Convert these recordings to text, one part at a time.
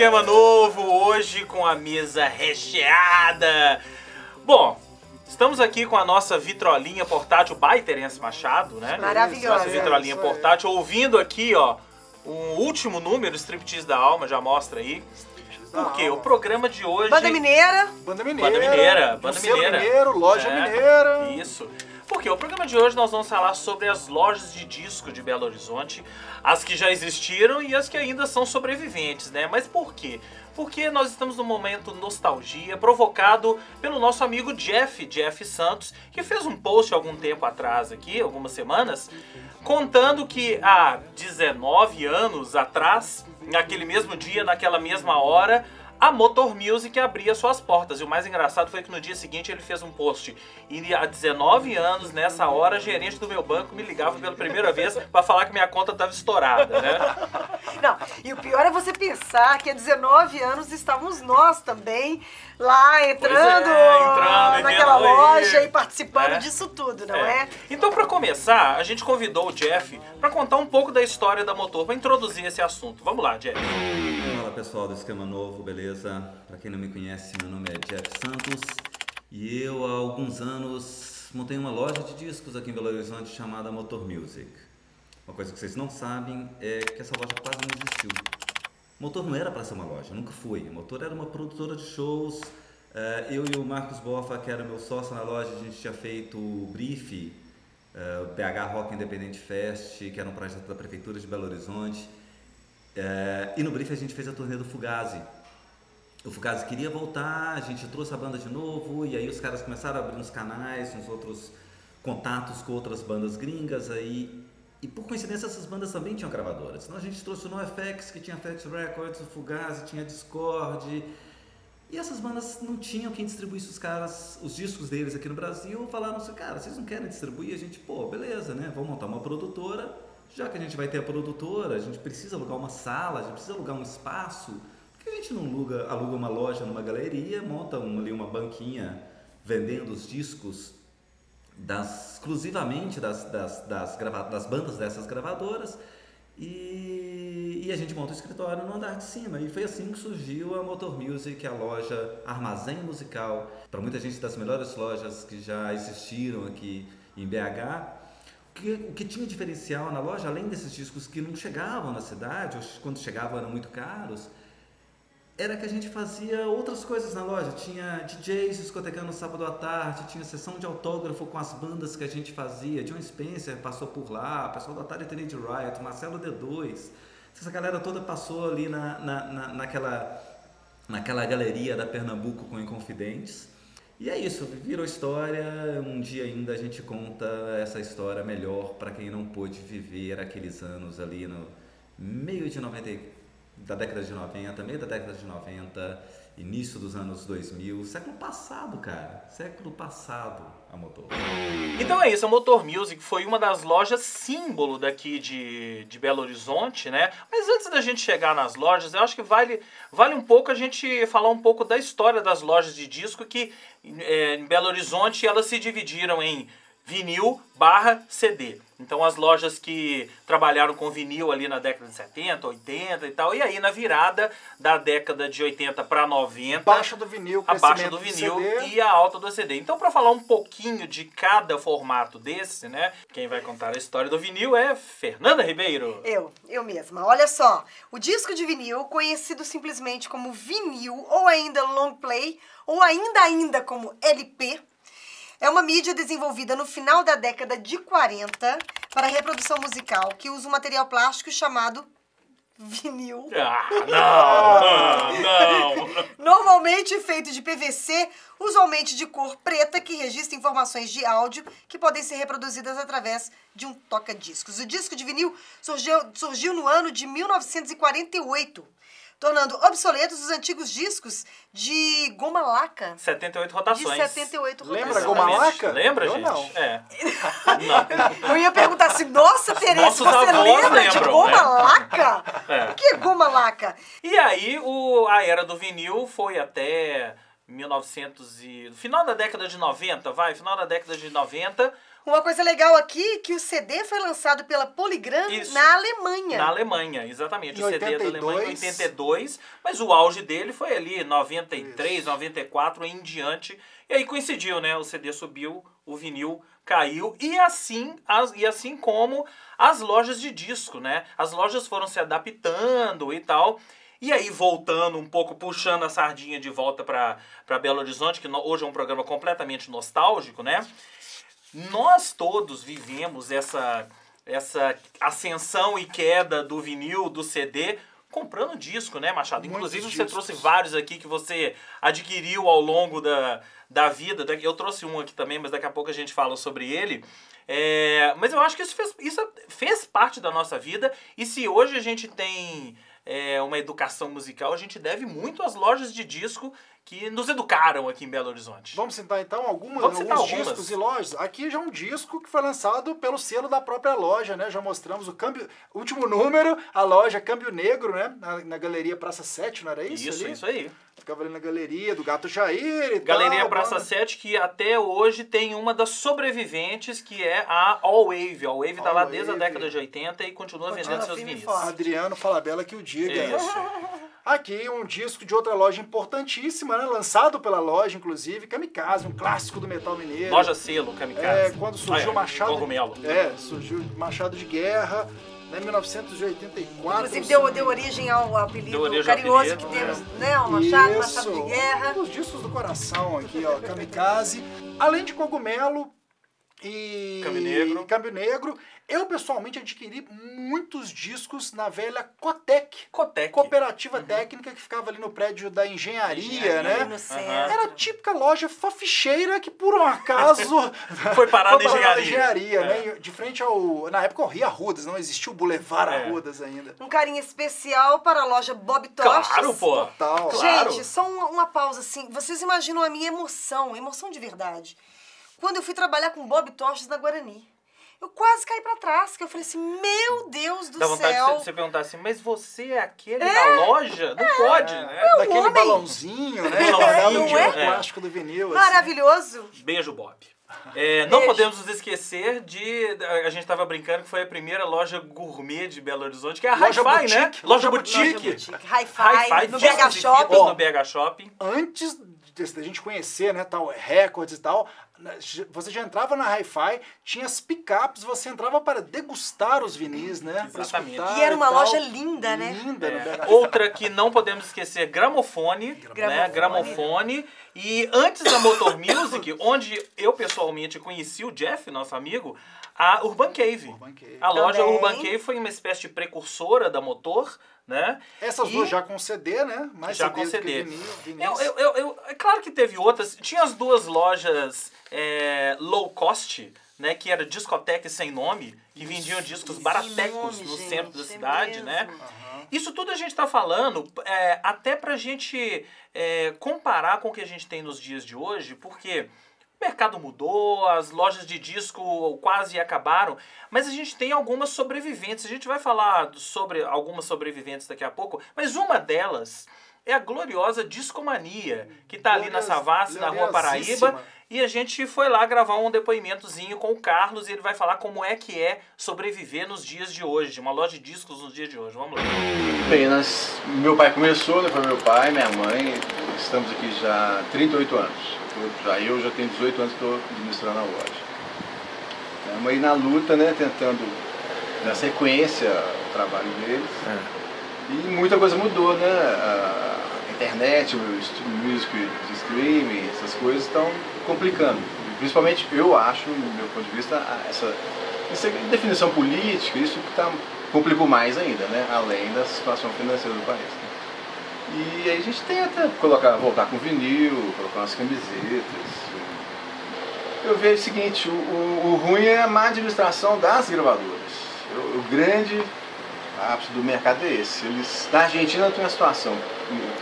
Esquema Novo, hoje com a mesa recheada. Bom, estamos aqui com a nossa vitrolinha portátil by Terence Machado, né? Maravilhosa. Nossa vitrolinha portátil, ouvindo aqui, ó, o último número, Striptease da Alma, já mostra aí. Por quê? O programa de hoje... Banda Mineira. Banda Mineira. Mineiro, loja mineira. Isso. Porque o programa de hoje nós vamos falar sobre as lojas de disco de Belo Horizonte, as que já existiram e as que ainda são sobreviventes, né? Mas por quê? Porque nós estamos num momento nostalgia provocado pelo nosso amigo Jeff Santos, que fez um post algum tempo atrás aqui, algumas semanas, contando que há 19 anos atrás, naquele mesmo dia, naquela mesma hora, a Motor Music abria suas portas. E o mais engraçado foi que no dia seguinte ele fez um post. E há 19 anos, nessa hora, a gerente do meu banco me ligava pela primeira vez para falar que minha conta estava estourada, né? Não, e o pior é você pensar que há 19 anos estávamos nós também lá entrando naquela loja e participando disso tudo, não é? Então, para começar, a gente convidou o Jeff para contar um pouco da história da Motor, para introduzir esse assunto. Vamos lá, Jeff. Fala pessoal do Esquema Novo, beleza? Para quem não me conhece, meu nome é Jeff Santos e eu há alguns anos montei uma loja de discos aqui em Belo Horizonte chamada Motor Music. Uma coisa que vocês não sabem é que essa loja quase não existiu. Motor não era para ser uma loja, nunca foi. A Motor era uma produtora de shows. Eu e o Marcos Boffa, que era meu sócio na loja, a gente tinha feito o Brief, o BH Rock Independent Fest, que era um projeto da Prefeitura de Belo Horizonte. E no Brief a gente fez a turnê do Fugazi. O Fugazi queria voltar, a gente trouxe a banda de novo e aí os caras começaram a abrir uns canais, uns outros contatos com outras bandas gringas aí. E por coincidência essas bandas também tinham gravadoras. Então a gente trouxe o NoFX, que tinha Fat Records, o Fugazi tinha Discord. E essas bandas não tinham quem distribuísse os discos deles aqui no Brasil. Falaram assim, cara, vocês não querem distribuir? A gente, pô, beleza, né? Vamos montar uma produtora. Já que a gente vai ter a produtora, a gente precisa alugar uma sala, a gente precisa alugar um espaço. Por que a gente não aluga uma loja numa galeria, monta ali uma banquinha vendendo os discos exclusivamente das bandas dessas gravadoras e a gente monta o escritório no andar de cima. E foi assim que surgiu a Motor Music, a loja armazém musical, para muita gente das melhores lojas que já existiram aqui em BH. O que tinha diferencial na loja, além desses discos que não chegavam na cidade, ou quando chegavam eram muito caros, era que a gente fazia outras coisas na loja. Tinha DJs discotecando no sábado à tarde, tinha sessão de autógrafo com as bandas que a gente fazia. John Spencer passou por lá, o pessoal da Atari Teenage Riot, Marcelo D2. Essa galera toda passou ali naquela galeria da Pernambuco com Inconfidentes. E é isso, virou história. Um dia ainda a gente conta essa história melhor para quem não pôde viver aqueles anos ali no meio de 90, da década de 90, meio da década de 90, início dos anos 2000, século passado, cara, século passado, a Motor. Então é isso, a Motor Music foi uma das lojas símbolo daqui de Belo Horizonte, né? Mas antes da gente chegar nas lojas, eu acho que vale um pouco a gente falar um pouco da história das lojas de disco que em Belo Horizonte elas se dividiram em vinil / CD. Então as lojas que trabalharam com vinil ali na década de 70, 80 e tal, e aí na virada da década de 80 para 90, baixa do vinil, a baixa do vinil e a alta do CD. Então, para falar um pouquinho de cada formato desse, né, quem vai contar a história do vinil é Fernanda Ribeiro. Eu mesma. Olha só, o disco de vinil, conhecido simplesmente como vinil ou ainda long play ou ainda como LP, é uma mídia desenvolvida no final da década de 40 para reprodução musical que usa um material plástico chamado vinil. Não! Normalmente feito de PVC, usualmente de cor preta, que registra informações de áudio que podem ser reproduzidas através de um toca-discos. O disco de vinil surgiu no ano de 1948. Tornando obsoletos os antigos discos de goma laca. 78 rotações. De 78 rotações. Lembra goma laca? Lembra, eu gente? Não. É. Eu ia perguntar assim, nossa, Tereza, Nossos você avós lembra de lembram, goma né? laca? É. O que é goma laca? E aí a era do vinil foi até 1900 final da década de 90, final da década de 90, Uma coisa legal aqui é que o CD foi lançado pela Polygram na Alemanha. Na Alemanha, exatamente. Em O CD é da Alemanha em 82, mas o auge dele foi ali 93, 94 em diante. E aí coincidiu, né? O CD subiu, o vinil caiu e assim como as lojas de disco, né? As lojas foram se adaptando e tal. E aí, voltando um pouco, puxando a sardinha de volta para Belo Horizonte, que hoje é um programa completamente nostálgico, né? Nós todos vivemos essa ascensão e queda do vinil, do CD, comprando disco, né, Machado? Inclusive, você trouxe vários aqui que você adquiriu ao longo da vida. Eu trouxe um aqui também, mas daqui a pouco a gente fala sobre ele. Mas eu acho que isso fez parte da nossa vida. E se hoje a gente tem uma educação musical, a gente deve muito às lojas de disco que nos educaram aqui em Belo Horizonte. Vamos citar então alguns discos e lojas. Aqui já é um disco que foi lançado pelo selo da própria loja, né? Já mostramos o último número, a loja Câmbio Negro, né? Na Galeria Praça 7, não era isso? Isso aí. Ficava ali na galeria do Gato Jair e Galeria tal. Praça 7, que até hoje tem uma das sobreviventes, que é a All Wave. A All Wave tá lá desde a década de 80 e continua vendendo seus vinis. Adriano Falabella que o diga. Isso. Aqui um disco de outra loja importantíssima, né? Lançado pela loja, inclusive, Kamikaze, um clássico do metal mineiro. Loja selo, Kamikaze. Quando surgiu o Machado... Cogumelo. Surgiu Machado de Guerra, né, 1984. Inclusive deu origem ao apelido carinhoso que temos, né? O Machado de Guerra. Um dos discos do coração aqui, ó, Kamikaze. Além de Cogumelo e Câmbio Negro. Eu, pessoalmente, adquiri muitos discos na velha Cotec. Cooperativa Técnica, que ficava ali no prédio da Engenharia, né? No centro. Era a típica loja faficheira que, por um acaso... foi parar na Engenharia. Né? De frente ao... Na época, eu ria Arrudas, não existia o Boulevard Arrudas ainda. Um carinho especial para a loja Bob Tostes. Claro, pô! Total. Gente, só uma pausa, assim. Vocês imaginam a minha emoção de verdade, quando eu fui trabalhar com Bob Tostes na Guarani. Eu quase caí pra trás, que eu falei assim, meu Deus do céu. Dá vontade de você perguntar assim, mas você é aquele da loja? Não pode, né? Daquele balãozinho, né? O plástico do vinil. Maravilhoso. Assim. Beijo, Bob. Não podemos nos esquecer a gente tava brincando que foi a primeira loja gourmet de Belo Horizonte, que é a Hi-Fi, né? Loja Boutique. Hi-Fi, no BH Shopping. No BH Shopping. Antes da gente conhecer, né, tal, records e tal, você já entrava na Hi-Fi, tinha as picapes, você entrava para degustar os vinis, né? Exatamente. E era uma loja linda, né? Linda. Outra que não podemos esquecer, Gramofone. E antes da Motor Music, onde eu pessoalmente conheci o Jeff, nosso amigo, a Urban Cave. A loja Urban Cave foi uma espécie de precursora da Motor, né? Essas duas já com CD, né? Mais já CD com CD. Vinis. É claro que teve outras. Tinha as duas lojas low cost, né? Que era discoteca sem nome, que vendiam discos baratecos no centro da cidade, né? Isso tudo a gente está falando até pra gente comparar com o que a gente tem nos dias de hoje, porque o mercado mudou, as lojas de disco quase acabaram, mas a gente tem algumas sobreviventes. A gente vai falar sobre algumas sobreviventes daqui a pouco, mas uma delas é a gloriosa Discomania, que está ali na Savassi, na Rua Paraíba, e a gente foi lá gravar um depoimentozinho com o Carlos e ele vai falar como é que é sobreviver nos dias de hoje, uma loja de discos nos dias de hoje. Vamos lá. Bem, meu pai começou, depois meu pai, minha mãe, estamos aqui já há 38 anos. Eu já tenho 18 anos que estou administrando a loja. Estamos aí na luta, né, tentando dar sequência ao trabalho deles. E muita coisa mudou, né? A internet, o music de streaming, essas coisas estão complicando. Principalmente, eu acho, do meu ponto de vista, essa definição política, isso que complicou mais ainda, né? Além da situação financeira do país. E aí a gente tenta voltar com vinil, colocar umas camisetas. Eu vejo o seguinte, o ruim é a má administração das gravadoras. O grande ápice do mercado é esse. Na Argentina tem uma situação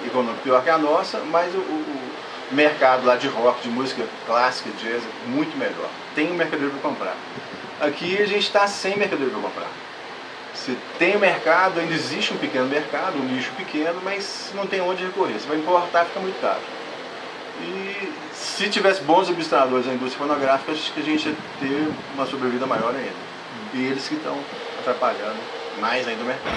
econômica pior que a nossa, mas o mercado lá de rock, de música clássica, jazz, é muito melhor. Tem um mercadoria para comprar. Aqui a gente está sem mercadoria para comprar. Você tem o mercado, ainda existe um pequeno mercado, um nicho pequeno, mas não tem onde recorrer. Você vai importar, fica muito caro. E se tivesse bons administradores na indústria fonográfica, acho que a gente ia ter uma sobrevida maior ainda. E eles que estão atrapalhando mais ainda o mercado.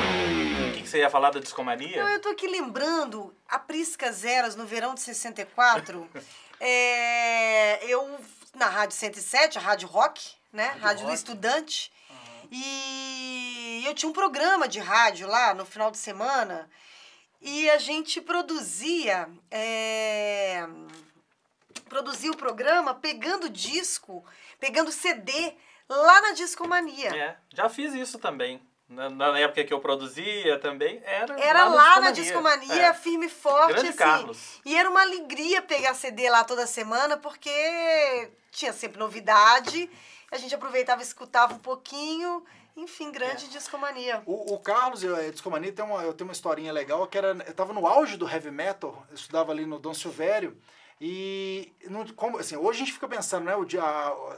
O que você ia falar da discomania? Não, eu tô aqui lembrando a Prisca Zeros no verão de 64. Eu, na Rádio 107, a Rádio Rock, né? Rádio do Estudante. E eu tinha um programa de rádio lá no final de semana e a gente produzia o programa pegando disco, pegando CD lá na Discomania. Já fiz isso também. Na época que eu produzia também, era lá na Discomania, firme e forte, Grande assim. Carlos. E era uma alegria pegar CD lá toda semana, porque tinha sempre novidade, a gente aproveitava e escutava um pouquinho, enfim, grande Discomania. O Carlos, a Discomania, eu tenho uma historinha legal, que era, eu tava no auge do heavy metal, eu estudava ali no Dom Silvério, e assim, hoje a gente fica pensando, né?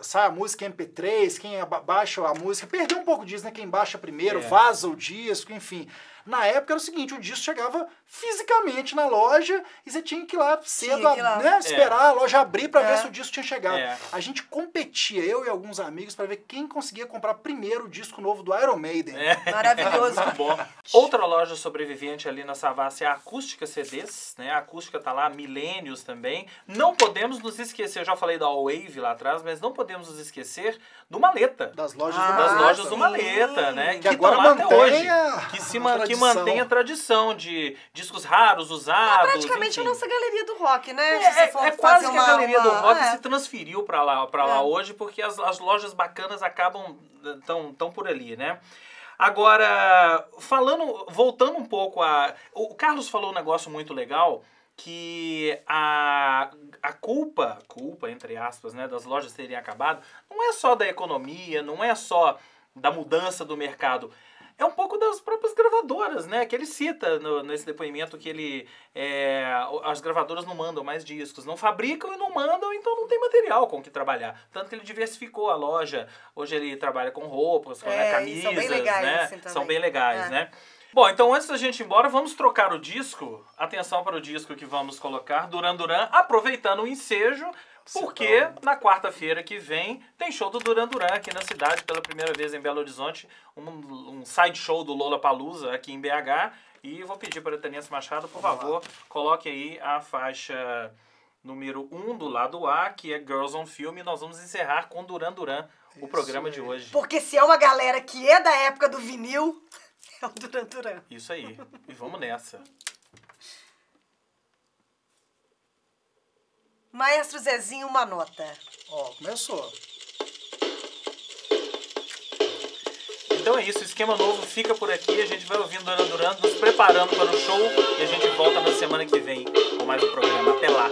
Sai a música em MP3, quem baixa a música, perdeu um pouco disso, né? Quem baixa primeiro, vaza o disco, enfim. Na época era o seguinte, o disco chegava fisicamente na loja e você tinha que ir lá cedo, né? Esperar a loja abrir para ver se o disco tinha chegado. A gente competia, eu e alguns amigos, para ver quem conseguia comprar primeiro o disco novo do Iron Maiden. Maravilhoso. Muito bom. Outra loja sobrevivente ali na Savassi é a Acústica CDs, né? A Acústica tá lá há milênios também. Não podemos nos esquecer, eu já falei da All Wave lá atrás, mas não podemos nos esquecer do Maleta. Das lojas do Maleta, né? Que agora estão lá até hoje. Que mantém a tradição de discos raros, usados. Praticamente enfim. a nossa galeria do rock, né? Quase que a galeria do rock se transferiu pra lá hoje, porque as lojas bacanas acabam tão por ali, né? Agora, voltando um pouco o Carlos falou um negócio muito legal, que a culpa, entre aspas, né, das lojas terem acabado, não é só da economia, não é só da mudança do mercado, é um pouco das próprias gravadoras, né, que ele cita nesse depoimento que as gravadoras não mandam mais discos, não fabricam e não mandam, então não tem material com que trabalhar. Tanto que ele diversificou a loja, hoje ele trabalha com roupas, com camisas, são bem legais, né, assim, são bem legais, né. Bom, então antes da gente ir embora, vamos trocar o disco. Atenção para o disco que vamos colocar, Duran Duran, aproveitando o ensejo, porque na quarta-feira que vem tem show do Duran Duran aqui na cidade, pela primeira vez em Belo Horizonte, um side show do Lollapalooza aqui em BH. E vou pedir para a Tanice Machado, por favor, coloque aí a faixa número 1 do lado A, que é Girls on Film, e nós vamos encerrar com Duran Duran o programa de hoje. Porque se é uma galera que é da época do vinil, é o Duran Duran. Isso aí. E vamos nessa. Maestro Zezinho, uma nota. Começou. Então é isso, o Esquema Novo fica por aqui, a gente vai ouvindo Duran Duran, nos preparando para o show e a gente volta na semana que vem com mais um programa. Até lá!